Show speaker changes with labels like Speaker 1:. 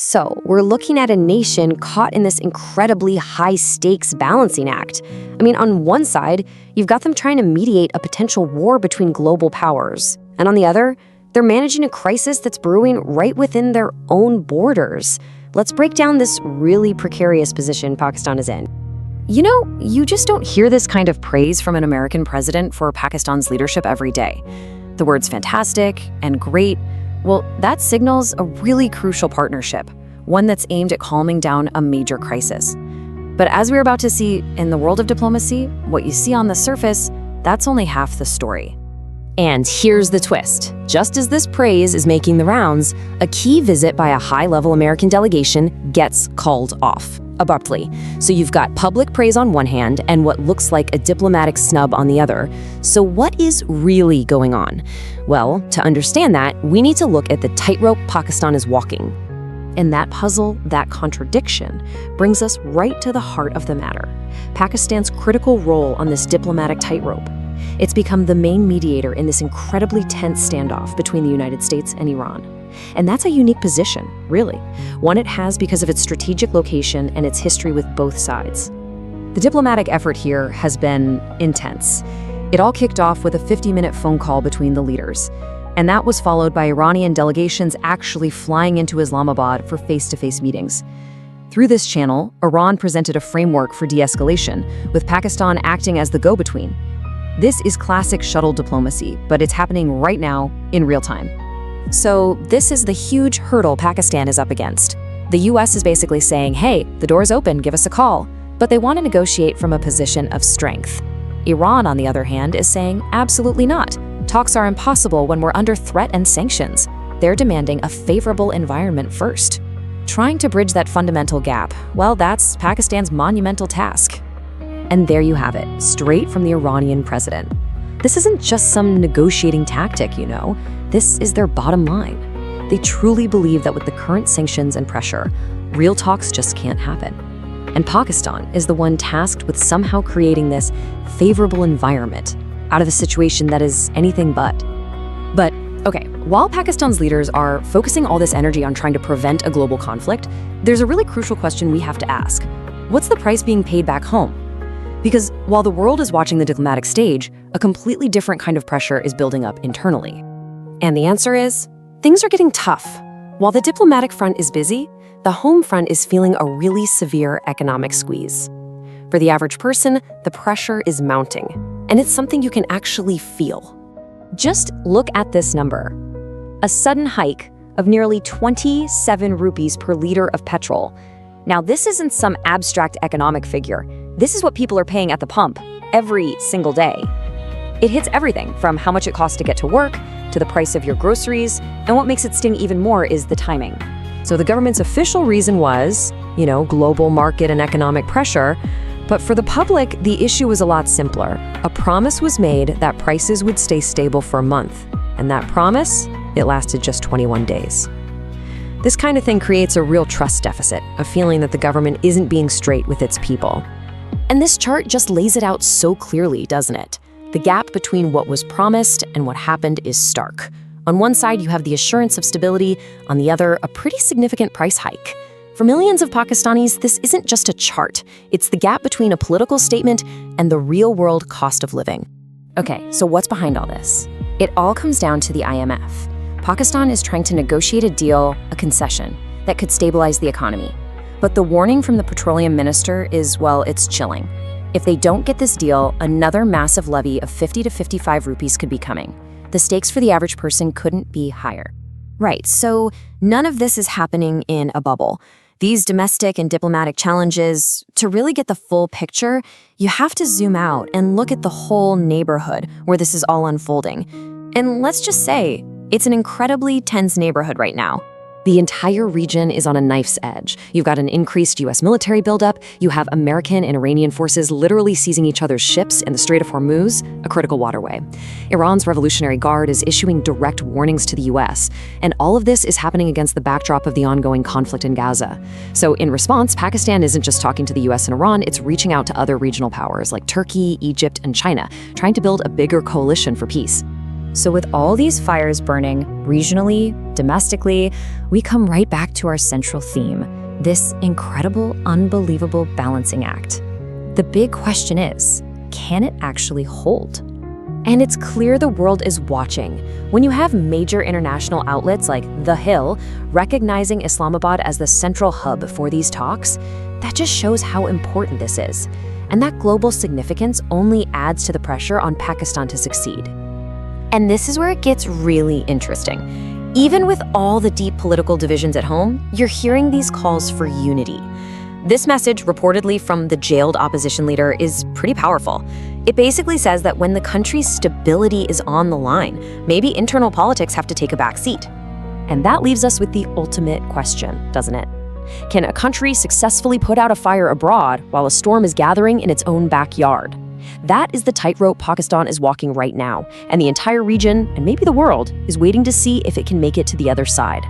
Speaker 1: So we're looking at a nation caught in this incredibly high-stakes balancing act. I mean, on one side, you've got them trying to mediate a potential war between global powers. And on the other, they're managing a crisis that's brewing right within their own borders. Let's break down this really precarious position Pakistan is in. You know, you just don't hear this kind of praise from an American president for Pakistan's leadership every day. The words fantastic and great, well, that signals a really crucial partnership, one that's aimed at calming down a major crisis. But as we're about to see in the world of diplomacy, what you see on the surface, that's only half the story. And here's the twist. Just as this praise is making the rounds, a key visit by a high-level American delegation gets called off abruptly. So you've got public praise on one hand and what looks like a diplomatic snub on the other. So what is really going on? Well, to understand that, we need to look at the tightrope Pakistan is walking. And that puzzle, that contradiction, brings us right to the heart of the matter. Pakistan's critical role on this diplomatic tightrope. It's become the main mediator in this incredibly tense standoff between the United States and Iran. And that's a unique position, really. One it has because of its strategic location and its history with both sides. The diplomatic effort here has been intense. It all kicked off with a 50-minute phone call between the leaders. And that was followed by Iranian delegations actually flying into Islamabad for face-to-face meetings. Through this channel, Iran presented a framework for de-escalation, with Pakistan acting as the go-between. This is classic shuttle diplomacy, but it's happening right now, in real time. So this is the huge hurdle Pakistan is up against. The US is basically saying, hey, the door's open, give us a call. But they want to negotiate from a position of strength. Iran, on the other hand, is saying, absolutely not. Talks are impossible when we're under threat and sanctions. They're demanding a favorable environment first. Trying to bridge that fundamental gap, well, that's Pakistan's monumental task. And there you have it, straight from the Iranian president. This isn't just some negotiating tactic, you know. This is their bottom line. They truly believe that with the current sanctions and pressure, real talks just can't happen. And Pakistan is the one tasked with somehow creating this favorable environment out of a situation that is anything but. But, okay, while Pakistan's leaders are focusing all this energy on trying to prevent a global conflict, there's a really crucial question we have to ask. What's the price being paid back home? Because while the world is watching the diplomatic stage, a completely different kind of pressure is building up internally. And the answer is, things are getting tough. While the diplomatic front is busy, the home front is feeling a really severe economic squeeze. For the average person, the pressure is mounting, and it's something you can actually feel. Just look at this number. A sudden hike of nearly 27 rupees per liter of petrol. Now, this isn't some abstract economic figure. This is what people are paying at the pump every single day. It hits everything from how much it costs to get to work, to the price of your groceries, and what makes it sting even more is the timing. So the government's official reason was, global market and economic pressure, but for the public, the issue was a lot simpler. A promise was made that prices would stay stable for a month, and that promise, it lasted just 21 days. This kind of thing creates a real trust deficit, a feeling that the government isn't being straight with its people. And this chart just lays it out so clearly, doesn't it? The gap between what was promised and what happened is stark. On one side, you have the assurance of stability, on the other, a pretty significant price hike. For millions of Pakistanis, this isn't just a chart. It's the gap between a political statement and the real-world cost of living. Okay, so what's behind all this? It all comes down to the IMF. Pakistan is trying to negotiate a deal, a concession, that could stabilize the economy. But the warning from the petroleum minister is, well, it's chilling. If they don't get this deal, another massive levy of 50 to 55 rupees could be coming. The stakes for the average person couldn't be higher. Right, so none of this is happening in a bubble. These domestic and diplomatic challenges, to really get the full picture, you have to zoom out and look at the whole neighborhood where this is all unfolding. And let's just say, it's an incredibly tense neighborhood right now. The entire region is on a knife's edge. You've got an increased US military buildup. You have American and Iranian forces literally seizing each other's ships in the Strait of Hormuz, a critical waterway. Iran's Revolutionary Guard is issuing direct warnings to the US. And all of this is happening against the backdrop of the ongoing conflict in Gaza. So in response, Pakistan isn't just talking to the US and Iran, it's reaching out to other regional powers like Turkey, Egypt, and China, trying to build a bigger coalition for peace.
Speaker 2: So with all these fires burning, regionally, domestically, we come right back to our central theme, this incredible, unbelievable balancing act. The big question is, can it actually hold? And it's clear the world is watching. When you have major international outlets like The Hill recognizing Islamabad as the central hub for these talks, that just shows how important this is. And that global significance only adds to the pressure on Pakistan to succeed. And this is where it gets really interesting. Even with all the deep political divisions at home, you're hearing these calls for unity. This message, reportedly from the jailed opposition leader, is pretty powerful. It basically says that when the country's stability is on the line, maybe internal politics have to take a back seat. And that leaves us with the ultimate question, doesn't it? Can a country successfully put out a fire abroad while a storm is gathering in its own backyard? That is the tightrope Pakistan is walking right now, and the entire region, and maybe the world, is waiting to see if it can make it to the other side.